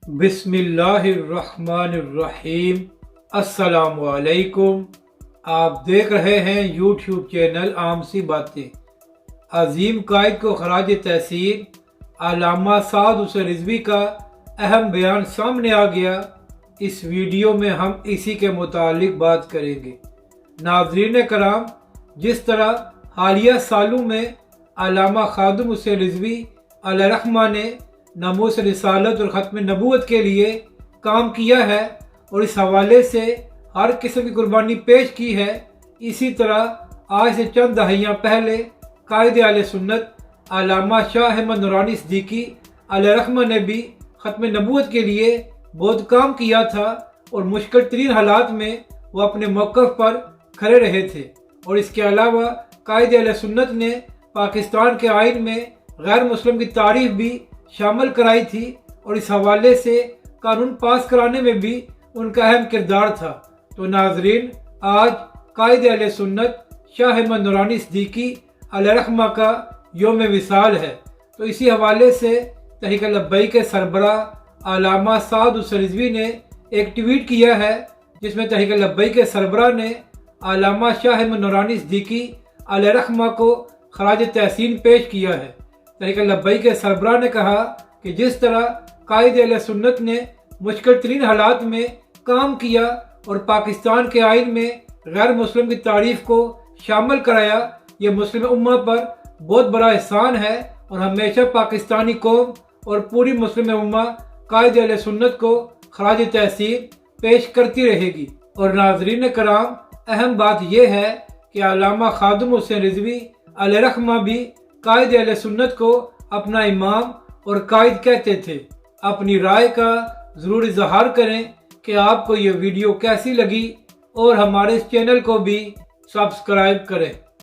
बिस्मिल्लाहिर्रहमानिर्रहीम। अस्सलाम वालेकुम। आप देख रहे हैं यूट्यूब चैनल आम सी बातें। अजीम कायद को खराज तहसीन अल्लामा साद हुसैन रिजवी का अहम बयान सामने आ गया। इस वीडियो में हम इसी के मुतालिक बात करेंगे। नाज़रीन कराम, जिस तरह हालिया सालों में अल्लामा खादिम हुसैन रिजवी अलैहिर्रहमा ने नमूस रिसालत और ख़त्म नबूवत के लिए काम किया है और इस हवाले से हर किस्म की कुर्बानी पेश की है, इसी तरह आज से चंद दहाइयाँ पहले कायद अहले सुन्नत अल्लामा शाह अहमद नूरानी सिद्दीकी अलैहिर्रहमा ने भी ख़त्म नबूवत के लिए बहुत काम किया था और मुश्किल तरीन हालात में वो अपने मौक़िफ़ पर खड़े रहे थे। और इसके अलावा कायद अहले सुन्नत ने पाकिस्तान के आइन में गैर मुस्लिम की तारीफ भी शामिल कराई थी और इस हवाले से कानून पास कराने में भी उनका अहम किरदार था। तो नाजरीन, आज कायद अहले सुन्नत शाह अहमद नूरानी सिद्दीकी अलैहिर्रहमा का योम विसाल है। तो इसी हवाले से तहरीक लब्बैक के सरबराह अल्लामा साद हुसैन रिजवी ने एक ट्वीट किया है, जिसमें तहरीक लब्बैक के सरबराह ने अल्लामा शाह अहमद नूरानी सिद्दीकी अलैहिर्रहमा को खराज तहसीन पेश किया है। तहरीक लब्बैक के सरबराह ने कहा कि जिस तरह कायद अहले सुन्नत ने मुश्किल तरीन हालात में काम किया और पाकिस्तान के आइन में गैर मुस्लिम की तारीफ को शामिल कराया, यह मुस्लिम उम्मा पर बहुत बड़ा एहसान है और हमेशा पाकिस्तानी कौम और पूरी मुस्लिम उम्मा कायद अहले सुन्नत को खराज तहसीन पेश करती रहेगी। और नाजरीन कराम, अहम बात यह है कि अल्लामा खादिम हुसैन रिजवी अलैहिर्रहमा भी कायद अहले सुन्नत को अपना इमाम और कायद कहते थे। अपनी राय का ज़रूर इज़हार करें कि आपको ये वीडियो कैसी लगी और हमारे इस चैनल को भी सब्सक्राइब करें।